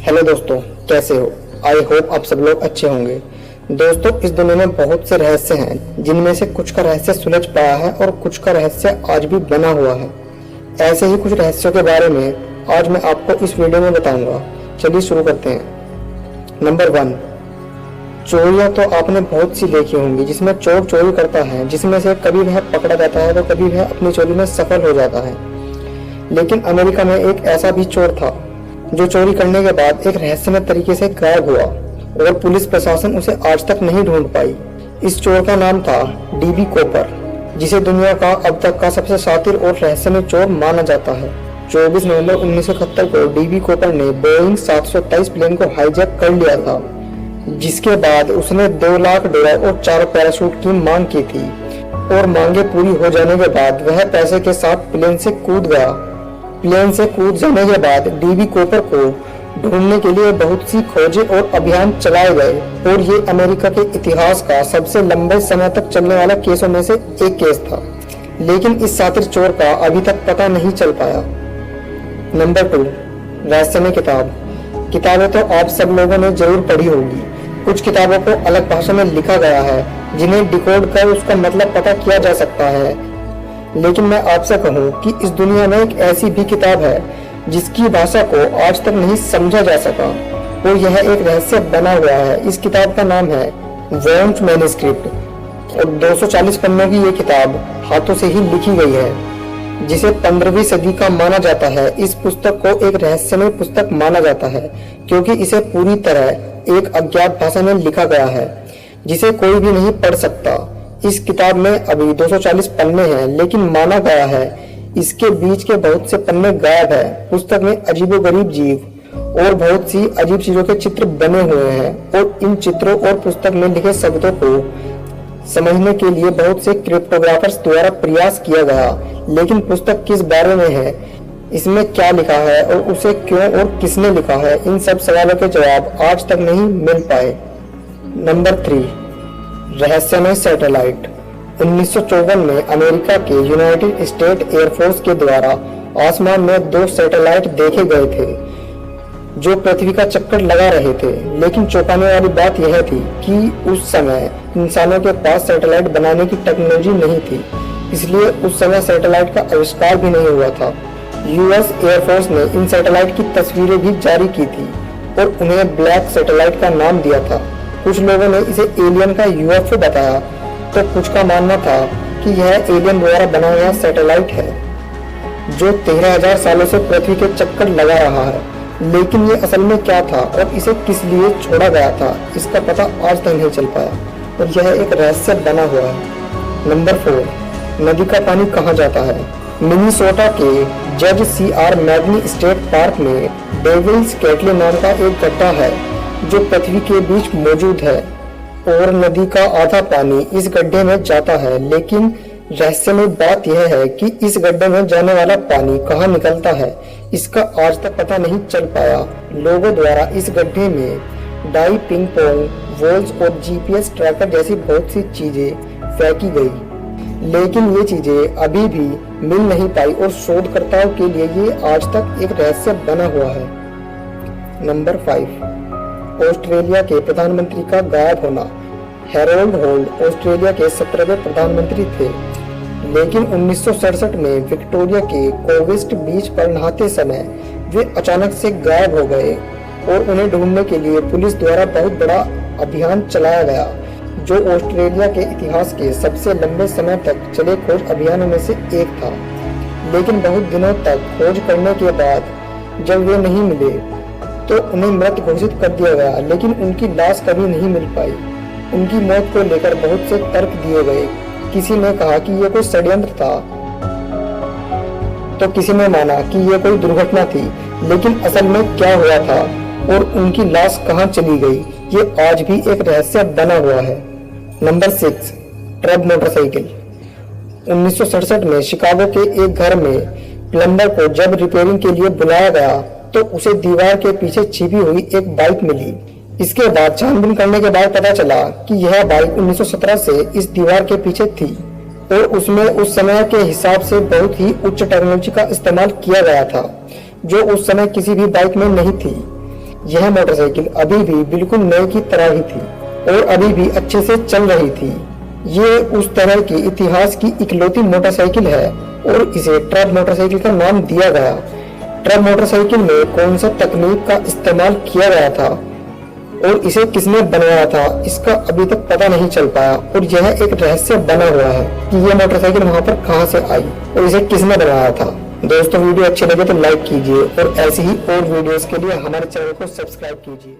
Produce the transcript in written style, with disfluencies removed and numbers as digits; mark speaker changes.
Speaker 1: Hello दोस्तों, कैसे हो? आई होप आप सब लोग अच्छे होंगे। दोस्तों, इस दुनिया में बहुत से रहस्य हैं, जिनमें से कुछ का रहस्य सुलझ पाया है और कुछ का रहस्य आज भी बना हुआ है। ऐसे ही कुछ रहस्यों के बारे में आज मैं आपको इस वीडियो में बताऊंगा। चलिए शुरू करते हैं। नंबर 1, चोरियां तो आपने बहुत सी देखी होंगी, जिसमें चोर चोरी करता है, जिसमें से कभी वह पकड़ा जाता है तो कभी वह अपनी चोरी में सफल हो जाता है। लेकिन अमेरिका में एक ऐसा भी चोर था जो चोरी करने के बाद एक रहस्यमय तरीके से गायब हुआ और पुलिस प्रशासन उसे आज तक नहीं ढूंढ पाई। इस चोर का नाम था डीबी कूपर, जिसे दुनिया का अब तक का सबसे शातिर और रहस्यमय चोर माना जाता है। 24 नवंबर 1971 को डीबी कूपर ने बोइंग 723 प्लेन को हाईजैक कर लिया था, जिसके बाद उसने $2 लाख और 4 पैराशूट की मांग की थी और मांगे पूरी हो जाने के बाद वह पैसे के साथ प्लेन से कूद गया। प्लेन से कूद जाने के बाद डीबी कूपर को ढूंढने के लिए बहुत सी खोजें और अभियान चलाए गए और ये अमेरिका के इतिहास का सबसे लंबे समय तक चलने वाला केसों में से एक केस था। लेकिन इस शातिर चोर का अभी तक पता नहीं चल पाया। नंबर 2, रहस्यमय किताब। किताबें तो आप सब लोगों ने जरूर पढ़ी होगी। कुछ किताबों को अलग भाषा में लिखा गया है, जिन्हें डिकोड कर उसका मतलब पता किया जा सकता है। लेकिन मैं आपसे कहूँ कि इस दुनिया में एक ऐसी भी किताब है जिसकी भाषा को आज तक नहीं समझा जा सका और यह एक रहस्य बना हुआ है। इस किताब का नाम है वोन्स मैन्युस्क्रिप्ट और 240 पन्नों की ये किताब हाथों से ही लिखी गई है, जिसे 15वीं सदी का माना जाता है। इस पुस्तक को एक रहस्यमय पुस्तक माना जाता है क्योंकि इसे पूरी तरह एक अज्ञात भाषा में लिखा गया है, जिसे कोई भी नहीं पढ़ सकता। इस किताब में अभी 240 पन्ने हैं, लेकिन माना गया है इसके बीच के बहुत से पन्ने गायब है। पुस्तक में अजीबोगरीब जीव और बहुत सी अजीब चीजों के चित्र बने हुए हैं और इन चित्रों और पुस्तक में लिखे शब्दों को समझने के लिए बहुत से क्रिप्टोग्राफर्स द्वारा प्रयास किया गया। लेकिन पुस्तक किस बारे में है, इसमें क्या लिखा है और उसे क्यों और किसने लिखा है, इन सब सवालों के जवाब आज तक नहीं मिल पाए। नंबर 3, रहस्यमय सैटेलाइट। 1954 में अमेरिका के यूनाइटेड स्टेट एयरफोर्स के द्वारा आसमान में 2 सैटेलाइट देखे गए थे जो पृथ्वी का चक्कर लगा रहे थे। लेकिन चौंकाने वाली बात यह थी कि उस समय इंसानों के पास सैटेलाइट बनाने की टेक्नोलॉजी नहीं थी, इसलिए उस समय सैटेलाइट का आविष्कार भी नहीं हुआ था। यूएस एयरफोर्स ने इन सैटेलाइट की तस्वीरें भी जारी की थी और उन्हें ब्लैक सैटेलाइट का नाम दिया था। कुछ लोगों ने इसे एलियन का यूएफओ बताया तो कुछ का मानना था कि यह एलियन द्वारा बनाया गया सैटेलाइट है जो 13,000 सालों से पृथ्वी के चक्कर लगा रहा है। लेकिन ये असल में क्या था और इसे किस लिए छोड़ा गया था, इसका पता आज तक नहीं चल पाया और यह एक रहस्य बना हुआ है। नंबर 4, नदी का पानी कहाँ जाता है। मिनीसोटा के जज CR मैग्नी स्टेट पार्क में डेविल्स कैटले नाम का एक गड्ढा है जो पृथ्वी के बीच मौजूद है और नदी का आधा पानी इस गड्ढे में जाता है। लेकिन रहस्यमय बात यह है कि इस गड्ढे में जाने वाला पानी कहाँ निकलता है, इसका आज तक पता नहीं चल पाया। लोगों द्वारा इस गड्ढे में डाई, पिंग पोंग, वॉल्स और GPS ट्रैकर जैसी बहुत सी चीजें फेंकी गई, लेकिन ये चीजें अभी भी मिल नहीं पाई और शोधकर्ताओं के लिए ये आज तक एक रहस्य बना हुआ है। नंबर 5, ऑस्ट्रेलिया के प्रधानमंत्री का गायब होना। हैरोल्ड होल्ड ऑस्ट्रेलिया के 17वें प्रधानमंत्री थे, लेकिन 1967 में विक्टोरिया के कोवेस्ट बीच पर नहाते समय वे अचानक से गायब हो गए और उन्हें ढूंढने के लिए पुलिस द्वारा बहुत बड़ा अभियान चलाया गया, जो ऑस्ट्रेलिया के इतिहास के सबसे लंबे समय तक चले खोज अभियानों में से एक था। लेकिन बहुत दिनों तक खोज करने के बाद जब वे नहीं मिले तो उन्हें मृत घोषित कर दिया गया, लेकिन उनकी लाश कभी नहीं मिल पाई। उनकी मौत को लेकर बहुत से तर्क दिए गए। किसी ने कहा कि यह कोई षड्यंत्र था तो किसी ने माना कि यह कोई दुर्घटना थी। लेकिन असल में क्या हुआ था और उनकी लाश कहां चली गई, ये आज भी एक रहस्य बना हुआ है। Number 6, trough motorcycle. 1967 में शिकागो के एक घर में प्लम्बर को जब रिपेयरिंग के लिए बुलाया गया तो उसे दीवार के पीछे छिपी हुई एक बाइक मिली। इसके बाद छानबीन करने के बाद पता चला कि यह बाइक 1917 से इस दीवार के पीछे थी और उसमें उस समय के हिसाब से बहुत ही उच्च टेक्नोलॉजी का इस्तेमाल किया गया था, जो उस समय किसी भी बाइक में नहीं थी। यह मोटरसाइकिल अभी भी बिल्कुल नए की तरह ही थी और अभी भी अच्छे से चल रही थी। ये उस तरह की इतिहास की इकलौती मोटरसाइकिल है और इसे ट्रक मोटरसाइकिल का नाम दिया गया। ट्रक मोटरसाइकिल में कौन सा तकनीक का इस्तेमाल किया गया था और इसे किसने बनाया था, इसका अभी तक पता नहीं चल पाया और यह एक रहस्य बना हुआ है कि यह मोटरसाइकिल वहां पर कहां से आई और इसे किसने बनाया था। दोस्तों वीडियो अच्छी लगे तो लाइक कीजिए और ऐसी ही और वीडियोस के लिए हमारे चैनल को सब्सक्राइब कीजिए।